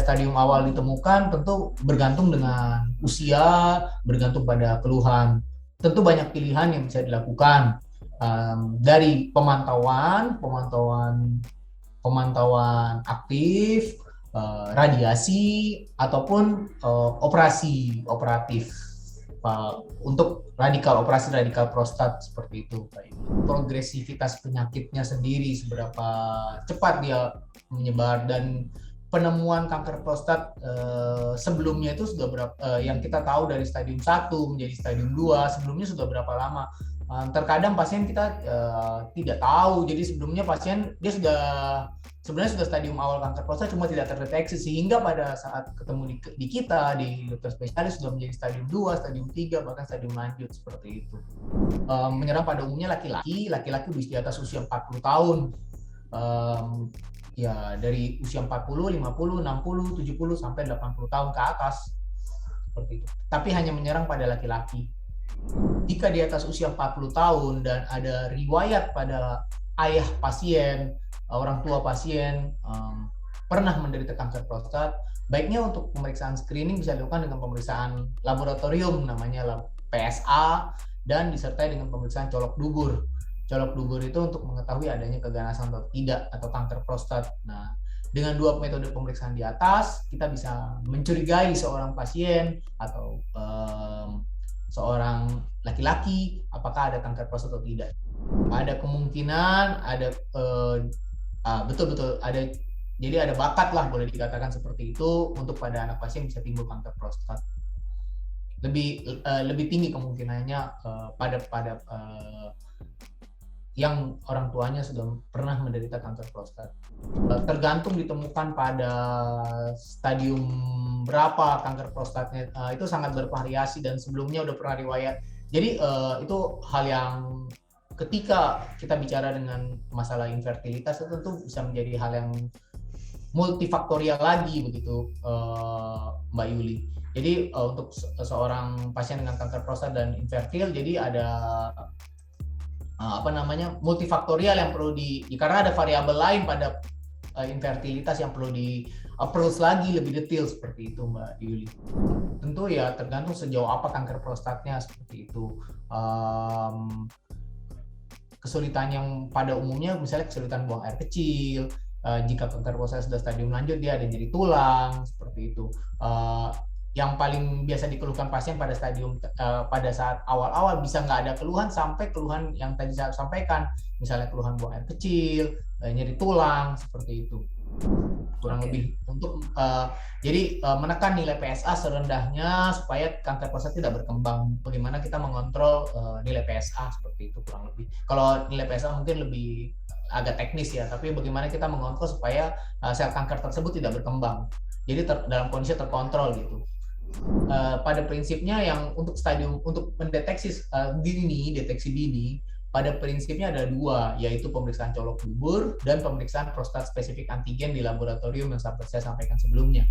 stadium awal ditemukan tentu bergantung dengan usia, bergantung pada keluhan. Tentu banyak pilihan yang bisa dilakukan, dari pemantauan aktif, radiasi ataupun operatif untuk operasi radikal prostat seperti itu. Progresivitas penyakitnya sendiri, seberapa cepat dia menyebar, dan penemuan kanker prostat sebelumnya itu sudah berapa, yang kita tahu dari stadium 1 menjadi stadium 2 sebelumnya sudah berapa lama. Terkadang pasien kita tidak tahu, jadi sebelumnya pasien dia sebenarnya sudah stadium awal kanker prostat cuma tidak terdeteksi, sehingga pada saat ketemu di kita, di dokter spesialis, sudah menjadi stadium 2, stadium 3, bahkan stadium lanjut seperti itu. Menyerang pada umumnya laki-laki di atas usia 40 tahun. Ya dari usia 40, 50, 60, 70 sampai 80 tahun ke atas seperti itu. Tapi hanya menyerang pada laki-laki. Jika di atas usia 40 tahun dan ada riwayat pada ayah pasien, orang tua pasien pernah menderita kanker prostat, baiknya untuk pemeriksaan screening bisa dilakukan dengan pemeriksaan laboratorium namanya PSA, dan disertai dengan pemeriksaan colok dubur. Colok dubur itu untuk mengetahui adanya keganasan atau tidak, atau kanker prostat. Nah, dengan dua metode pemeriksaan di atas, kita bisa mencurigai seorang pasien atau seorang laki-laki apakah ada kanker prostat atau tidak. Ada kemungkinan, betul-betul ada, jadi ada bakat lah, boleh dikatakan seperti itu, untuk pada anak pasien bisa timbul kanker prostat. Lebih tinggi kemungkinannya pada yang orang tuanya sudah pernah menderita kanker prostat. Tergantung ditemukan pada stadium berapa kanker prostatnya, itu sangat bervariasi dan sebelumnya udah pernah riwayat. Jadi itu hal yang ketika kita bicara dengan masalah infertilitas itu tentu bisa menjadi hal yang multifaktorial lagi begitu, Mbak Yuli. Jadi untuk seorang pasien dengan kanker prostat dan infertil, jadi ada multifaktorial yang perlu karena ada variabel lain pada infertilitas yang perlu di approach lagi lebih detail seperti itu, Mbak Yuli. Tentu ya tergantung sejauh apa kanker prostatnya seperti itu. Kesulitan yang pada umumnya misalnya kesulitan buang air kecil, jika kanker prostat sudah stadium lanjut dia ada nyeri tulang seperti itu. Yang paling biasa dikeluhkan pasien pada saat awal-awal bisa nggak ada keluhan sampai keluhan yang tadi saya sampaikan, misalnya keluhan buang air kecil, nyeri tulang seperti itu. Kurang lebih untuk jadi menekan nilai PSA serendahnya supaya kanker prostat tidak berkembang. Bagaimana kita mengontrol nilai PSA seperti itu kurang lebih. Kalau nilai PSA mungkin lebih agak teknis ya, tapi bagaimana kita mengontrol supaya sel kanker tersebut tidak berkembang. Jadi dalam kondisi terkontrol gitu. Pada prinsipnya yang untuk mendeteksi deteksi dini, pada prinsipnya ada dua, yaitu pemeriksaan colok dubur dan pemeriksaan prostat spesifik antigen di laboratorium yang saya sampaikan sebelumnya.